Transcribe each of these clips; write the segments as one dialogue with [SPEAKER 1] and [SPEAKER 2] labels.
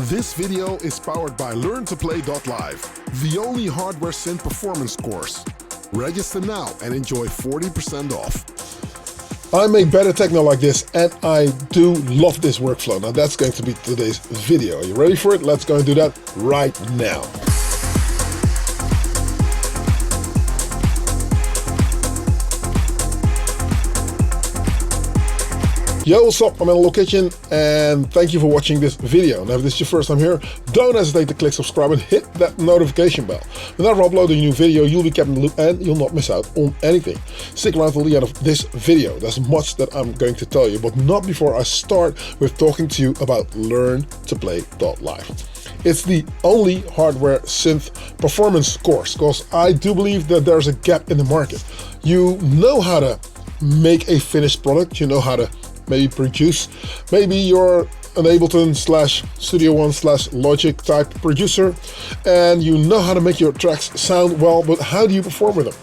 [SPEAKER 1] This video is powered by LearnToPlay.live, the only hardware synth performance course. Register now and enjoy 40% off. I make better techno like this, and I do love this workflow. Now that's going to be today's video. Are you ready for it? Let's go and do that right now. Yo, what's up? I'm in a location and thank you for watching this video. Now if this is your first time here, don't hesitate to click subscribe and hit that notification bell. Whenever I upload a new video, you'll be kept in the loop and you'll not miss out on anything. Stick around till the end of this video. There's much that I'm going to tell you, but not before I start with talking to you about LearnToPlay.live. It's the only hardware synth performance course, because I do believe that there's a gap in the market. You know how to make a finished product, you know how to maybe produce, maybe you're an Ableton / Studio One / Logic type producer, and you know how to make your tracks sound well, but how do you perform with them?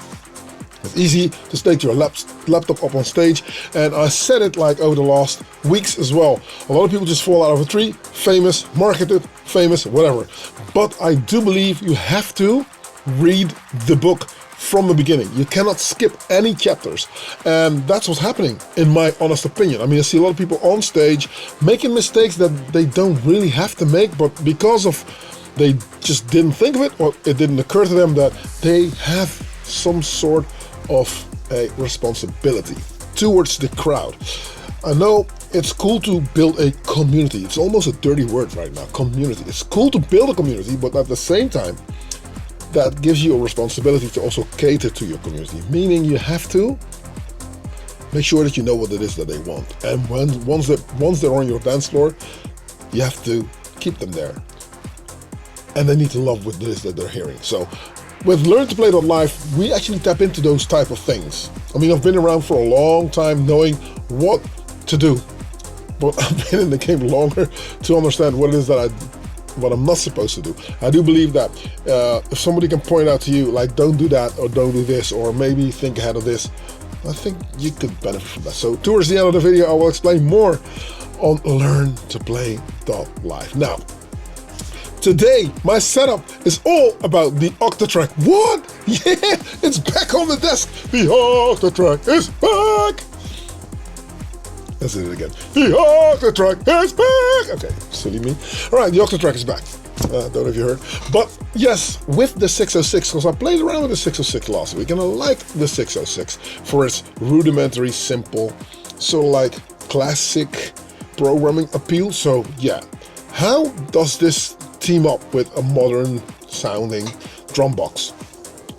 [SPEAKER 1] It's easy to take your laptop up on stage, and I said it like over the last weeks as well. A lot of people just fall out of a tree, famous, marketed, famous, whatever. But I do believe you have to read the book from the beginning. You cannot skip any chapters, and that's what's happening in my honest opinion. I mean, I see a lot of people on stage making mistakes that they don't really have to make, but because of they just didn't think of it, or it didn't occur to them that they have some sort of a responsibility towards the crowd. I know it's cool to build a community. It's almost a dirty word right now, community. It's cool to build a community, but at the same time that gives you a responsibility to also cater to your community, meaning you have to make sure that you know what it is that they want. And once they're on your dance floor, you have to keep them there. And they need to love what it is that they're hearing. So with LearnToPlay.live, we actually tap into those type of things. I mean, I've been around for a long time knowing what to do, but I've been in the game longer to understand what it is that what I'm not supposed to do. I do believe that if somebody can point out to you, like, don't do that, or don't do this, or maybe think ahead of this, I think you could benefit from that. So towards the end of the video, I will explain more on LearnToPlay.live. Now, today, my setup is all about the Octatrack. What? Yeah, it's back on the desk. The Octatrack is back. Let's do it again. The Octatrack is back. Okay, silly me. All right, the Octatrack is back. Don't know if you heard. But yes, with the 606, because I played around with the 606 last week, and I like the 606 for its rudimentary, simple, sort of like classic programming appeal. So yeah, how does this team up with a modern sounding drum box?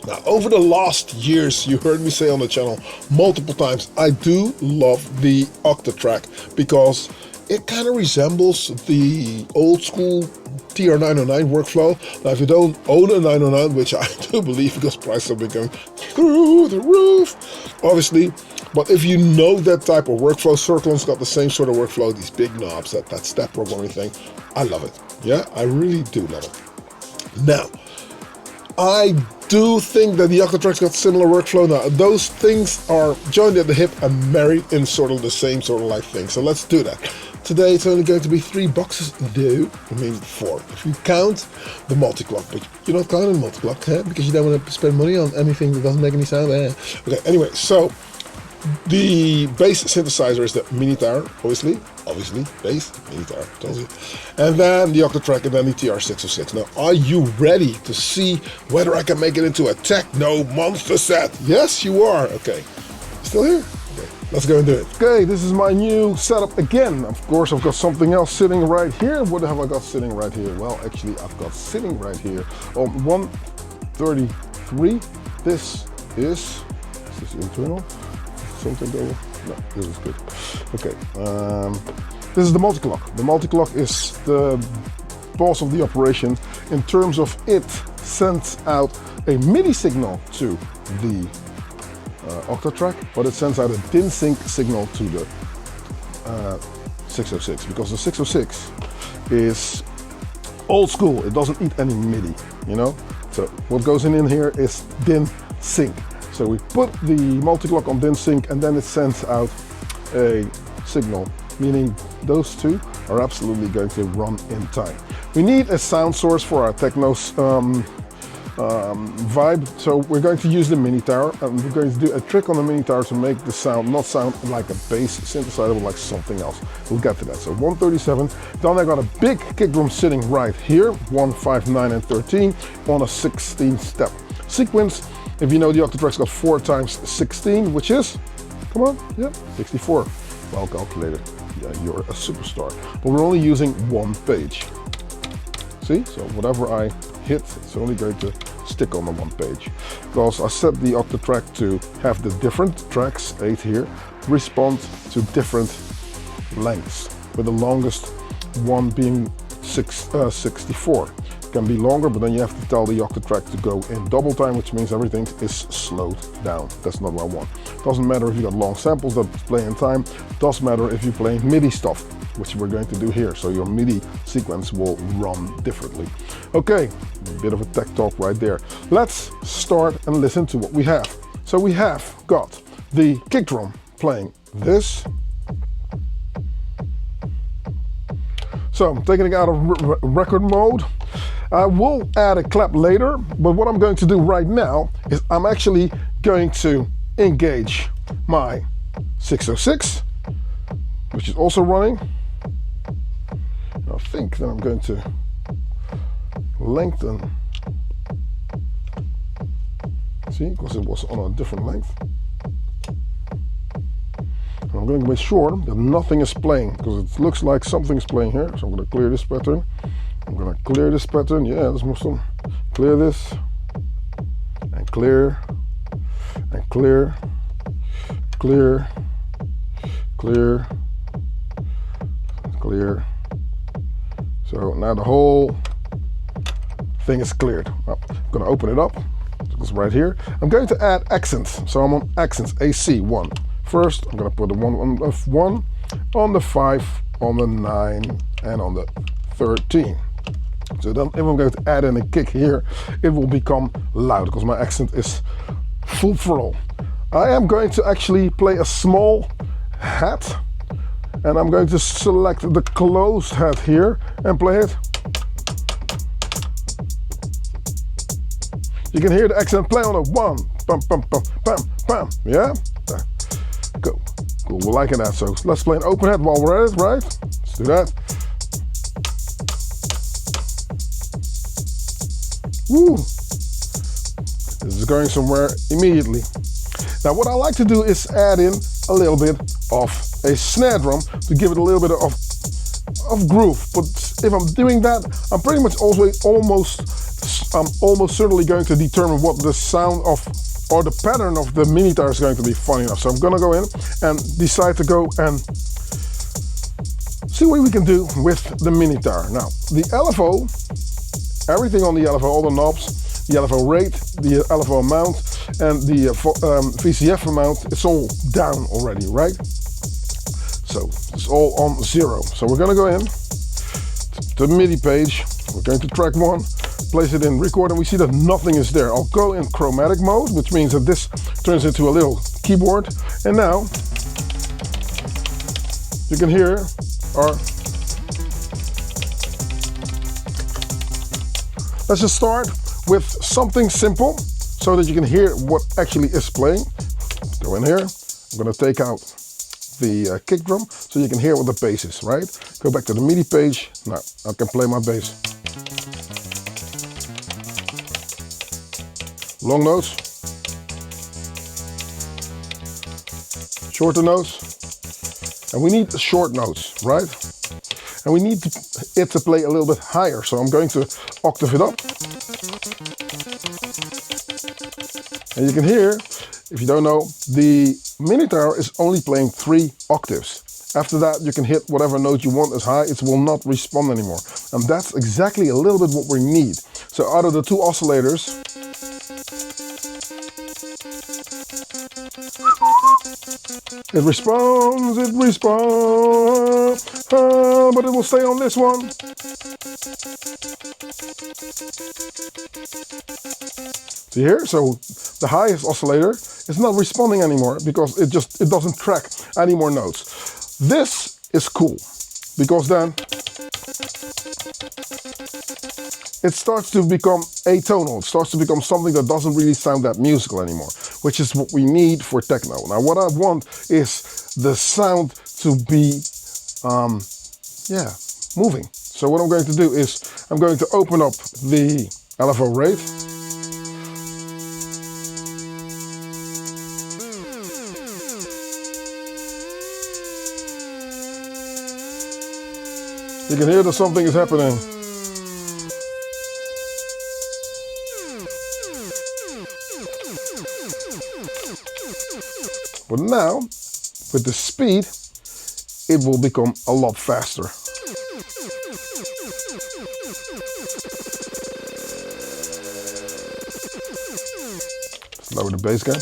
[SPEAKER 1] Now, over the last years, you heard me say on the channel multiple times, I do love the Octatrack because it kind of resembles the old school TR-909 workflow. Now, if you don't own a 909, which I do believe because prices have been going through the roof, obviously, but if you know that type of workflow, Circlon's got the same sort of workflow, these big knobs, that step programming thing, I love it. Yeah, I really do love it. Now, I do think that the Octatrack's got similar workflow. Now, those things are joined at the hip and married in sort of the same sort of like thing. So let's do that. Today it's only going to be 3 boxes though. I mean 4 if you count the multi-clock, but you're not counting the multi-clock, because you don't want to spend money on anything that doesn't make any sound. Okay, anyway, so the bass synthesizer is the mini tower, obviously, bass, mini tower, tells you. And then the Octatrack, and then the TR-606. Now, are you ready to see whether I can make it into a techno monster set? Yes, you are. Okay, still here? Okay, let's go and do it. Okay, this is my new setup again. Of course, I've got something else sitting right here. What have I got sitting right here? Well, actually, I've got sitting right here on 133. This is this internal? Something over? No, this is good. Okay, this is the multi-clock. The multi-clock is the boss of the operation in terms of it sends out a MIDI signal to the Octatrack, but it sends out a DIN sync signal to the 606, because the 606 is old school. It doesn't eat any MIDI, you know? So what goes in here is DIN sync. So we put the multi-clock on DIN sync, and then it sends out a signal, meaning those two are absolutely going to run in time. We need a sound source for our techno vibe, so we're going to use the mini tower, and we're going to do a trick on the mini tower to make the sound not sound like a bass synthesizer, but like something else. We'll get to that. So 137. Then I got a big kick drum sitting right here, 1, 5, 9, and 13 on a 16-step sequence. If you know, the Octatrack's got 4 times 16, which is, come on, yeah, 64. Well calculated. Yeah, you're a superstar. But we're only using 1 page. See, so whatever I hit, it's only going to stick on the 1 page. Because I set the Octatrack to have the different tracks, 8 here, respond to different lengths, with the longest one being 64. It can be longer, but then you have to tell the Octatrack to go in double time, which means everything is slowed down. That's not what I want. Doesn't matter if you got long samples that play in time, doesn't matter if you play MIDI stuff, which we're going to do here. So your MIDI sequence will run differently. Okay, a bit of a tech talk right there. Let's start and listen to what we have. So we have got the kick drum playing this. So I'm taking it out of record mode. I will add a clap later, but what I'm going to do right now is I'm actually going to engage my 606, which is also running. I think that I'm going to lengthen, see, because it was on a different length. And I'm going to make sure that nothing is playing, because it looks like something is playing here. So I'm going to clear this pattern. I'm going to clear this pattern. Yeah, let's move some. Clear this, and clear, and clear, clear, clear, clear. So now the whole thing is cleared. Well, I'm going to open it up. It's right here. I'm going to add accents. So I'm on accents, AC1. First, I'm going to put the 1 on the 1, on the 5, on the 9, and on the 13. So then if I'm going to add in a kick here, it will become loud because my accent is full throttle. I am going to actually play a small hat, and I'm going to select the closed hat here and play it. You can hear the accent play on a 1, pam, pam, pam, pam, pam, yeah? Cool, cool, we're liking that. So let's play an open hat while we're at it, right? Let's do that. Woo! This is going somewhere immediately. Now what I like to do is add in a little bit of a snare drum to give it a little bit of groove. But if I'm doing that, I'm pretty much almost certainly going to determine what the sound of or the pattern of the mini tower is going to be funny enough. So I'm gonna go in and decide to go and see what we can do with the mini tower. Now the LFO, everything on the LFO, all the knobs, the LFO rate, the LFO amount, and the VCF amount, it's all down already, right? So it's all on 0. So we're gonna go in to the MIDI page. We're going to track 1, place it in record, and we see that nothing is there. I'll go in chromatic mode, which means that this turns into a little keyboard. And now you can hear our. Let's just start with something simple so that you can hear what actually is playing. Go in here. I'm going to take out the kick drum so you can hear what the bass is, right? Go back to the MIDI page. Now I can play my bass. Long notes, shorter notes, and we need short notes, right? And we need it to play a little bit higher, so I'm going to octave it up. And you can hear, if you don't know, the mini tower is only playing 3 octaves. After that, you can hit whatever note you want as high, it will not respond anymore. And that's exactly a little bit what we need. So out of the 2 oscillators, it responds, but it will stay on this one. See here? So the highest oscillator is not responding anymore because it doesn't track any more notes. This is cool because then it starts to become atonal. It starts to become something that doesn't really sound that musical anymore, which is what we need for techno. Now, what I want is the sound to be, moving. So what I'm going to do is I'm going to open up the LFO rate. You can hear that something is happening. But now, with the speed, it will become a lot faster. Lower the bass again.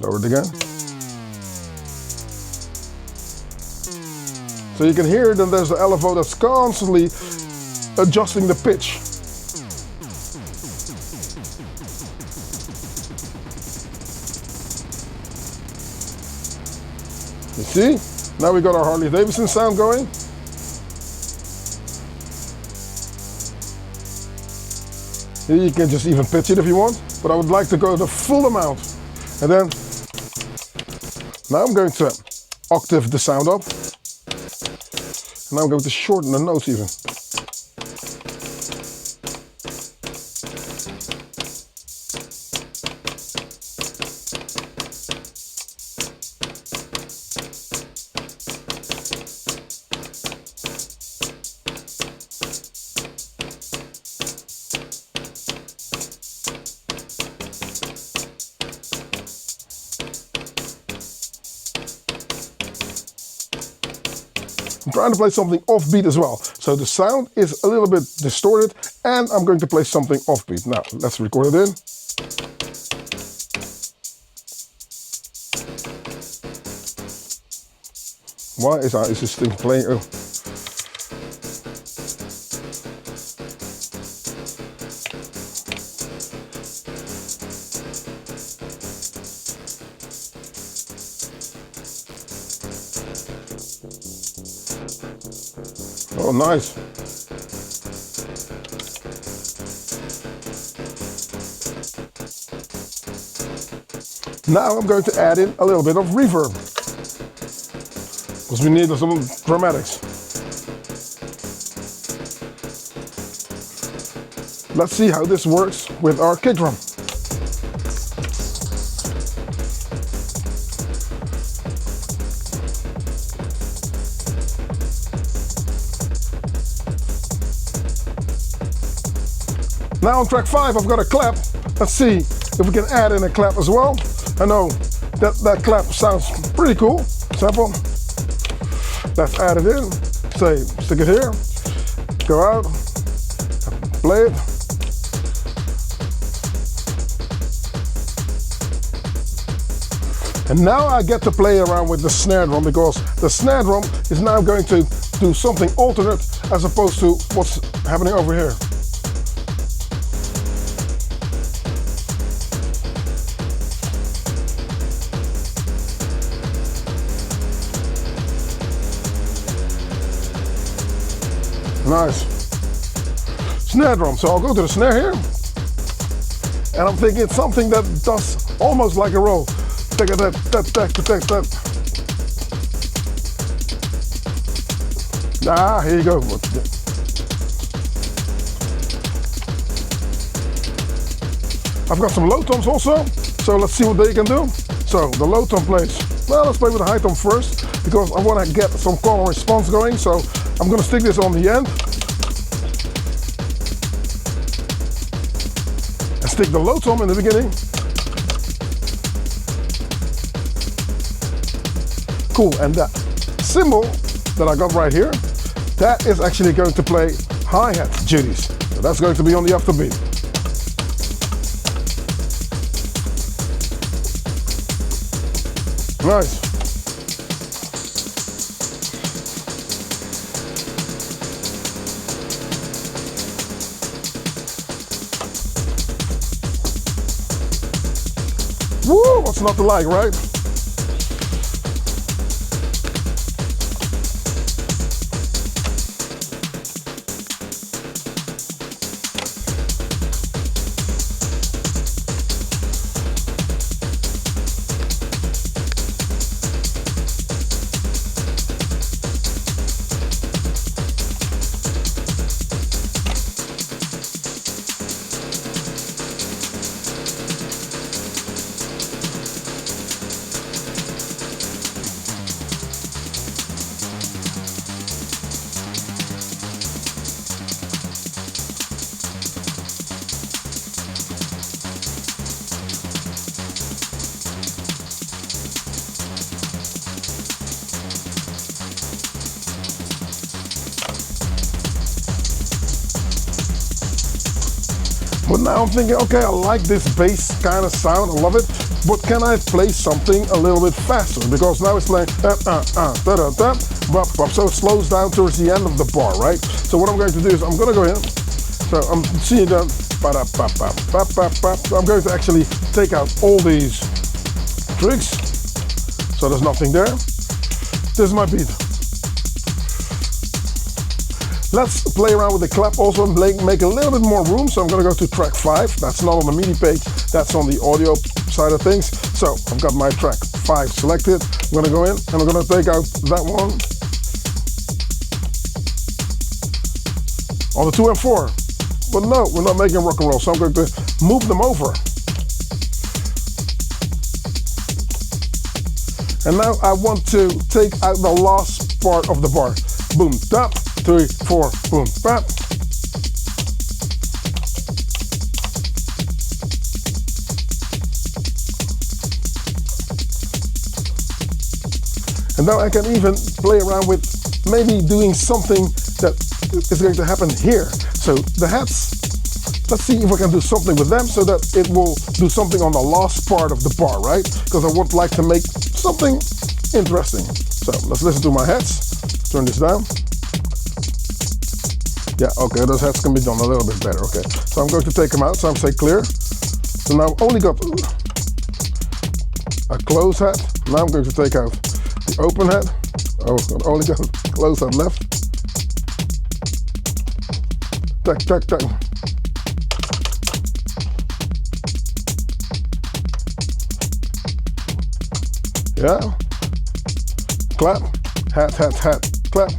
[SPEAKER 1] Lower it again. So you can hear that there's the LFO that's constantly adjusting the pitch. You see? Now we got our Harley Davidson sound going. Here you can just even pitch it if you want, but I would like to go the full amount. And then, now I'm going to octave the sound up. And now I'm going to shorten the notes even. I'm trying to play something offbeat as well. So the sound is a little bit distorted and I'm going to play something offbeat. Now, let's record it in. Why is this thing playing? Oh. Oh, nice. Now I'm going to add in a little bit of reverb, because we need some dramatics. Let's see how this works with our kick drum. Now on track 5, I've got a clap. Let's see if we can add in a clap as well. I know that clap sounds pretty cool. Sample. Let's add it in. Say, stick it here. Go out. Play it. And now I get to play around with the snare drum, because the snare drum is now going to do something alternate as opposed to what's happening over here. Nice. Snare drum. So I'll go to the snare here. And I'm thinking it's something that does almost like a roll. Take that. Ah, here you go. I've got some low toms also. So let's see what they can do. So the low tom plays. Well, let's play with the high tom first, because I want to get some call and response going. So I'm going to stick this on the end. And stick the low tom in the beginning. Cool, and that cymbal that I got right here, that is actually going to play hi-hat duties. So that's going to be on the afterbeat. Nice. Woo, what's not to like, right? But now I'm thinking, okay, I like this bass kind of sound, I love it, but can I play something a little bit faster? Because now it's playing so it slows down towards the end of the bar, right? So what I'm going to do is I'm going to go in, so I'm seeing that, so I'm going to actually take out all these trigs, so there's nothing there. This is my beat. Let's play around with the clap also and make a little bit more room. So I'm going to go to track 5. That's not on the MIDI page, that's on the audio side of things. So I've got my track 5 selected. I'm going to go in and I'm going to take out that one on the 2 and 4. But no, we're not making rock and roll, so I'm going to move them over. And now I want to take out the last part of the bar. Boom, tap. 3, 4, boom, bap. And now I can even play around with maybe doing something that is going to happen here. So the hats, let's see if I can do something with them so that it will do something on the last part of the bar, right? Because I would like to make something interesting. So let's listen to my hats. Turn this down. Yeah, okay, those hats can be done a little bit better, okay. So I'm going to take them out, so I'm say clear. So now I've only got a close hat. Now I'm going to take out the open hat. Oh, I've only got a close hat left. Tack, tack, tack. Yeah. Clap, hat, hat, hat, clap,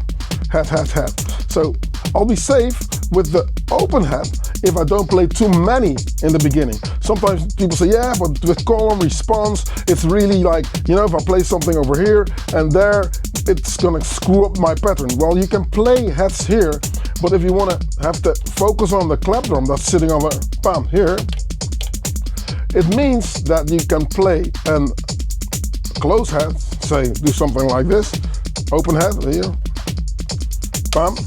[SPEAKER 1] hat, hat, hat. So I'll be safe with the open hat if I don't play too many in the beginning. Sometimes people say, yeah, but with call and response, it's really like, you know, if I play something over here and there, it's gonna screw up my pattern. Well, you can play hats here, but if you wanna have to focus on the clap drum that's sitting on the palm here, it means that you can play a close hat, say, do something like this, open hat, here, palm.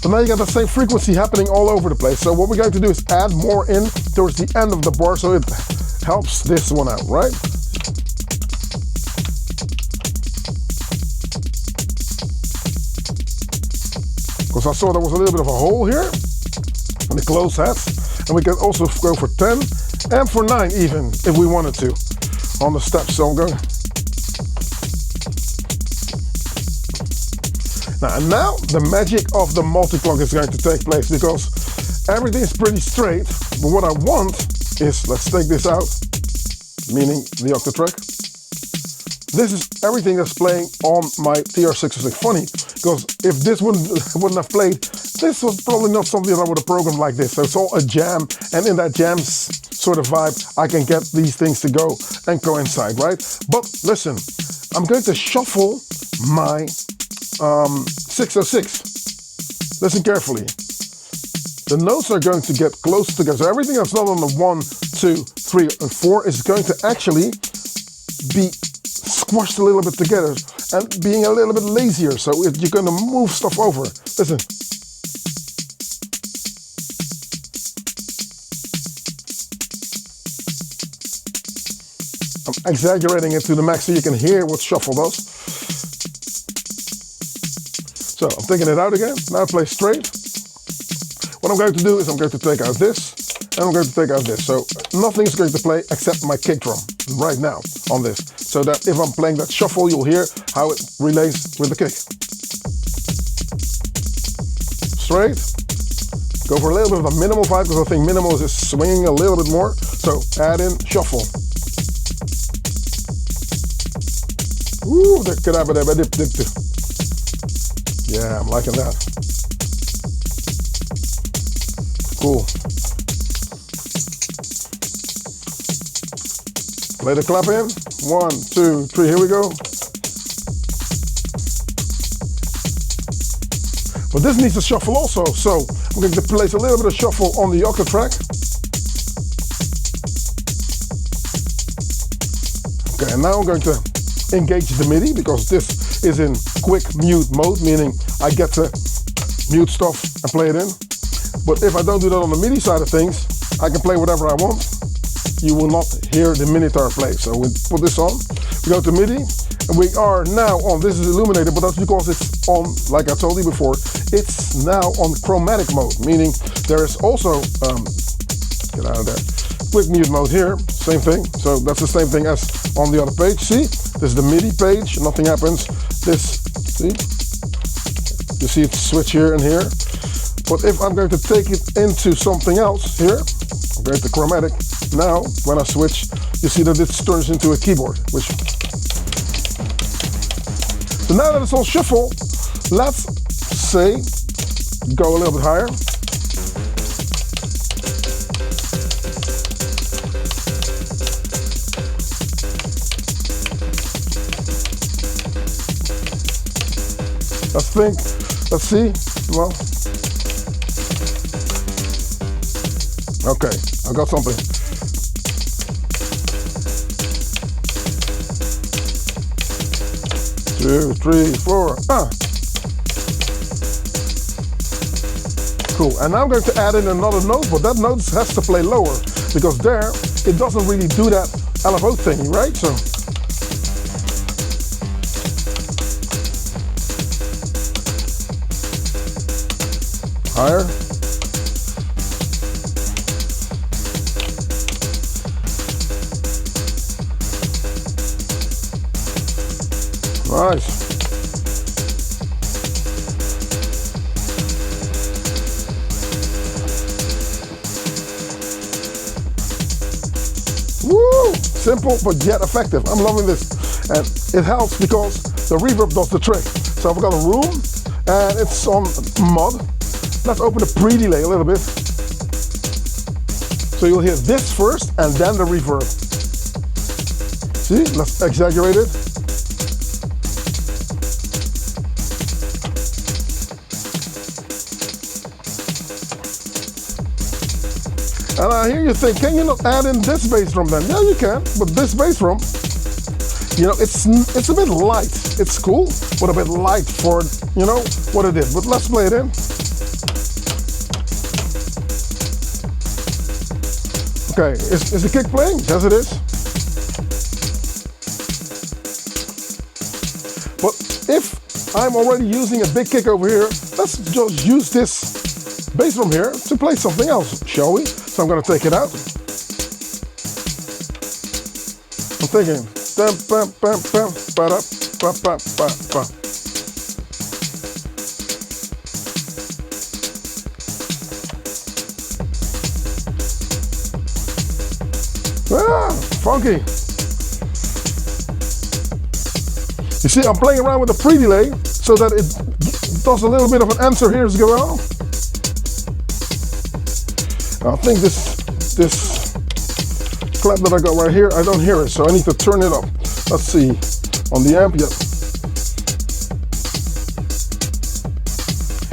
[SPEAKER 1] So now you got the same frequency happening all over the place. So what we're going to do is add more in towards the end of the bar so it helps this one out, right? Because I saw there was a little bit of a hole here in the close hats. And we can also go for 10 and for 9 even, if we wanted to, on the steps. So I'm going. Now the magic of the multi-clock is going to take place because everything is pretty straight, but what I want is, let's take this out, meaning the octatrack. This is everything that's playing on my TR-606. Funny, because if this wouldn't have played, this was probably not something that I would have programmed like this. So it's all a jam, and in that jam sort of vibe, I can get these things to go and coincide, right? But listen, I'm going to shuffle my 606. Listen carefully. The notes are going to get close together. So everything that's not on the 1, 2, 3, and 4 is going to actually be squashed a little bit together and being a little bit lazier. So you're going to move stuff over. Listen. I'm exaggerating it to the max so you can hear what shuffle does. So I'm taking it out again. Now play straight. What I'm going to do is I'm going to take out this and I'm going to take out this. So nothing is going to play except my kick drum right now on this. So that if I'm playing that shuffle, you'll hear how it relays with the kick. Straight. Go for a little bit of a minimal vibe because I think minimal is just swinging a little bit more. So add in shuffle. Ooh, yeah, I'm liking that. Cool. Play the clap in. 1, 2, 3, here we go. But this needs a shuffle also, so I'm going to place a little bit of shuffle on the octatrack. Okay, and now I'm going to engage the MIDI because this is in quick mute mode, meaning I get to mute stuff and play it in. But if I don't do that on the MIDI side of things, I can play whatever I want. You will not hear the minitar play. So we put this on, we go to MIDI, and we are now on, this is illuminated, but that's because it's on, like I told you before, it's now on chromatic mode, meaning there is also, get out of there, quick mute mode here, same thing. So that's the same thing as on the other page. See, this is the MIDI page, nothing happens. This, see, you see it switch here and here. But if I'm going to take it into something else here, I'm going to chromatic. Now, when I switch, you see that it turns into a keyboard, which... So now that it's on shuffle, let's say, go a little bit higher. Let's think, let's see, well, okay, I got something. Two, three, four, Cool, and now I'm going to add in another note, but that note has to play lower, because there, it doesn't really do that LFO thing, right? So, higher. Nice. Woo! Simple but yet effective. I'm loving this. And it helps because the reverb does the trick. So I've got a room and it's on mod. Let's open the pre-delay a little bit. So you'll hear this first and then the reverb. See, let's exaggerate it. And I hear you think, can you not add in this bass drum then? Yeah, you can, but this bass drum, you know, it's a bit light. It's cool, but a bit light for, you know, what it is. But let's play it in. Okay, is the kick playing? Yes, it is. But if I'm already using a big kick over here, let's just use this bass drum here to play something else, shall we? So I'm going to take it out. I'm thinking, funky. You see, I'm playing around with the pre-delay so that it does a little bit of an answer here as well. I think this clap that I got right here, I don't hear it, so I need to turn it up. Let's see, on the amp, yeah.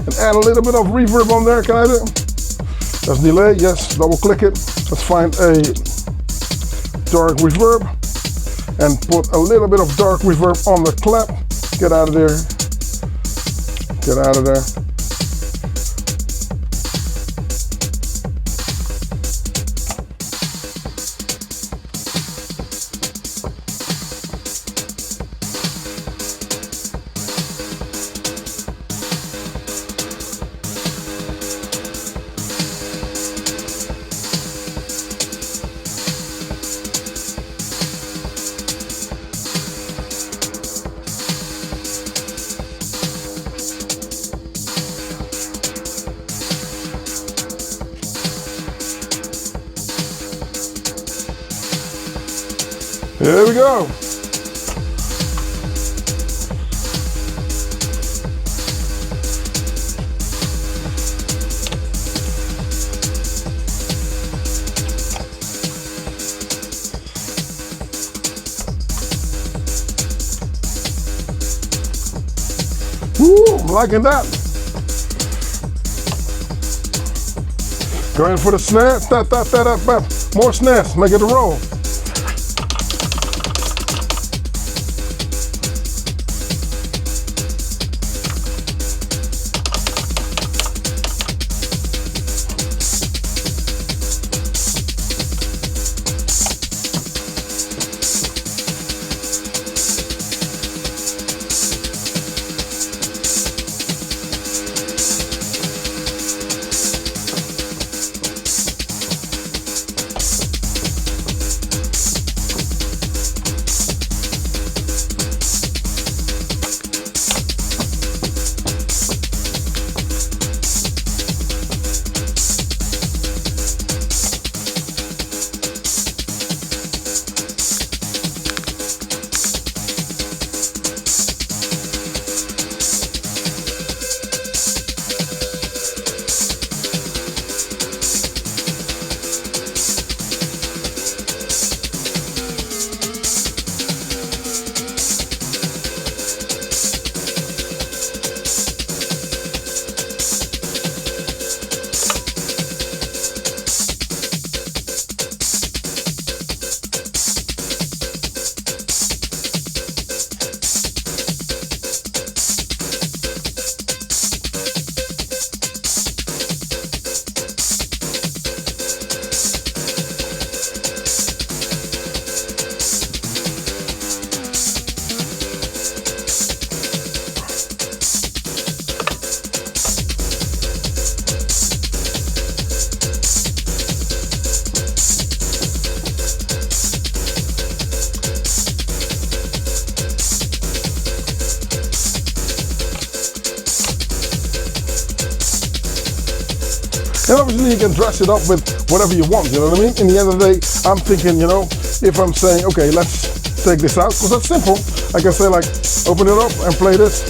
[SPEAKER 1] And add a little bit of reverb on there, can I do? That's delay, yes, double click it. Let's find a dark reverb and put a little bit of dark reverb on the clap. Get out of there, get out of there. Here we go. Woo, I'm liking that. Going for the snare. More snares, make it a roll. And obviously you can dress it up with whatever you want, you know what I mean? In the end of the day, I'm thinking, you know, if I'm saying, okay, let's take this out, because that's simple. I can say like, open it up and play this.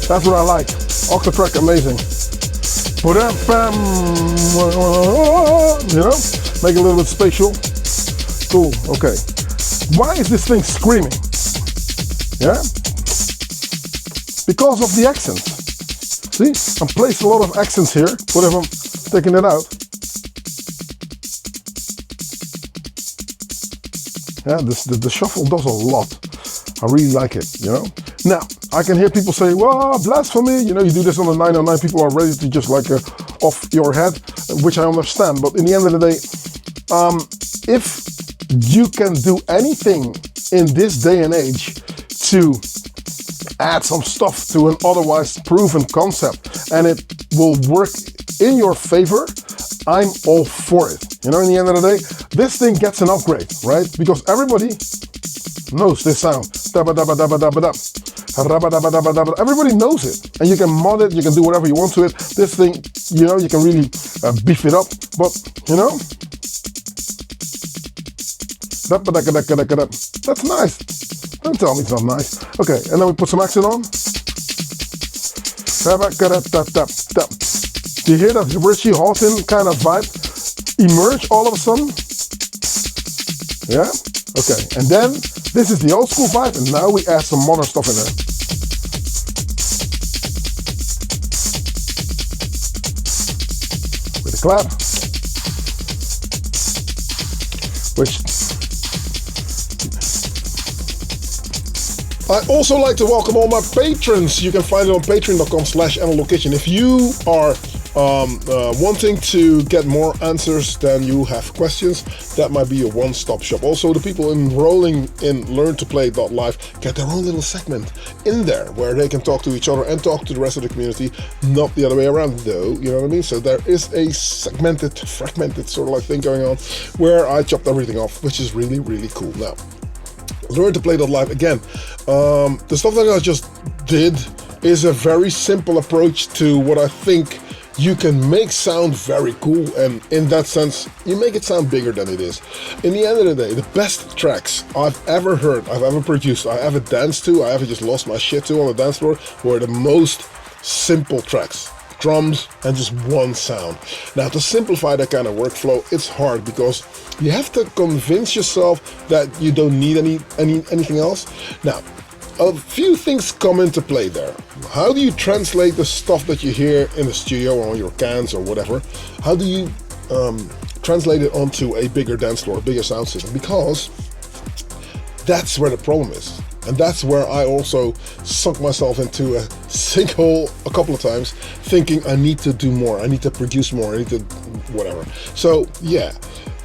[SPEAKER 1] That's what I like. Octatrack, amazing. Put up, you know, make it a little bit spatial. Cool, okay. Why is this thing screaming? Yeah? Because of the accents. See, I placed a lot of accents here. What if I'm taking it out? Yeah, the shuffle does a lot. I really like it, you know? Now, I can hear people say, well, blasphemy, you know, you do this on the 909, people are ready to just like off your head, which I understand. But in the end of the day, if you can do anything in this day and age to add some stuff to an otherwise proven concept and it will work in your favor, I'm all for it. You know, in the end of the day, this thing gets an upgrade, right? Because everybody knows this sound. Everybody knows it. And you can mod it, you can do whatever you want to it. This thing, you know, you can really beef it up. But, you know, that's nice. Don't tell me it's not nice. Okay, and then we put some accent on. Do you hear that Richie Hawtin kind of vibe emerge all of a sudden? Yeah? Okay, and then this is the old school vibe, and now we add some modern stuff in there. With a clap. Which I also like to welcome all my patrons. You can find it on patreon.com/NLLocation. If you are wanting to get more answers than you have questions, that might be a one-stop shop. Also, the people enrolling in learntoplay.live get their own little segment in there where they can talk to each other and talk to the rest of the community, not the other way around though, you know what I mean? So there is a fragmented sort of like thing going on where I chopped everything off, which is really, really cool. Now, learntoplay.live, again, the stuff that I just did is a very simple approach to what I think you can make sound very cool, and in that sense, you make it sound bigger than it is. In the end of the day, the best tracks I've ever heard, I've ever produced, I ever danced to, I ever just lost my shit to on the dance floor, were the most simple tracks. Drums and just one sound. Now, to simplify that kind of workflow, it's hard because you have to convince yourself that you don't need anything else. Now, a few things come into play there. How do you translate the stuff that you hear in the studio or on your cans or whatever? How do you translate it onto a bigger dance floor, a bigger sound system? Because that's where the problem is. And that's where I also sunk myself into a sinkhole a couple of times, thinking I need to do more, I need to produce more, I need to whatever. So yeah,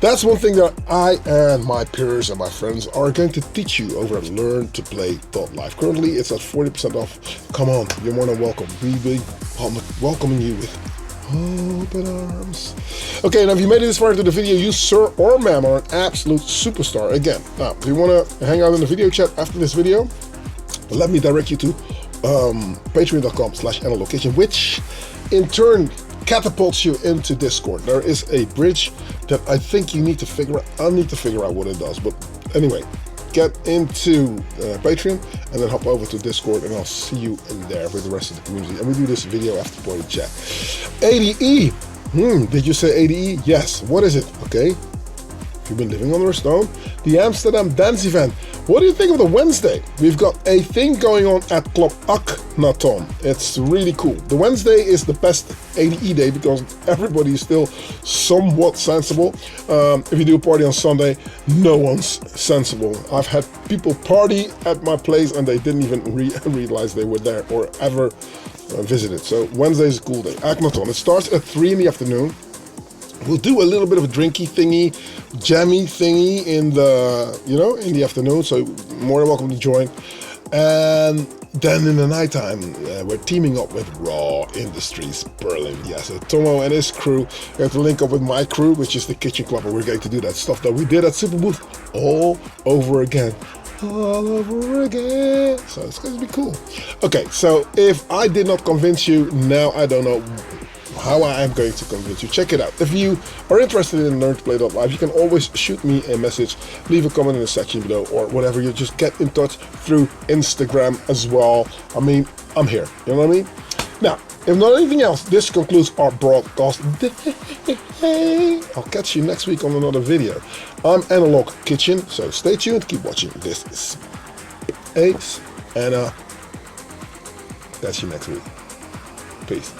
[SPEAKER 1] that's one thing that I and my peers and my friends are going to teach you over at learntoplay.live. Currently it's at 40% off. Come on, you're more than welcome. We will be welcoming you with open arms. Okay, now if you made it this far into the video, you sir or ma'am are an absolute superstar. Again, now if you want to hang out in the video chat after this video, let me direct you to patreon.com/NLLocation, which in turn catapults you into Discord. There is a bridge that I think you need to figure out. I need to figure out what it does, but anyway, get into Patreon and then hop over to Discord, and I'll see you in there with the rest of the community. And we do this video after party chat. ADE. Did you say ADE? Yes. What is it? Okay. If you've been living under a stone, the Amsterdam Dance Event. What do you think of the Wednesday? We've got a thing going on at Club Akhenaton. It's really cool. The Wednesday is the best ADE day because everybody is still somewhat sensible. If you do a party on Sunday, no one's sensible. I've had people party at my place and they didn't even realize they were there or ever visited. So Wednesday is a cool day. Akhenaton. It starts at 3 in the afternoon. We'll do a little bit of a drinky thingy, jammy thingy in the, in the afternoon. So more than welcome to join. And then in the nighttime, we're teaming up with Raw Industries Berlin. Yeah, so Tomo and his crew are going to link up with my crew, which is the Kitchen Club, and we're going to do that stuff that we did at Superbooth all over again. all over again. So it's going to be cool. Okay, so if I did not convince you, now I don't know how I am going to convince you. Check it out. If you are interested in learntoplay.live, you can always shoot me a message, leave a comment in the section below, or whatever. You just get in touch through Instagram as well. I mean, I'm here. You know what I mean? Now, if not anything else, this concludes our broadcast day. I'll catch you next week on another video. I'm Analog Kitchen, so stay tuned, keep watching. This is Ace, and catch you next week. Peace.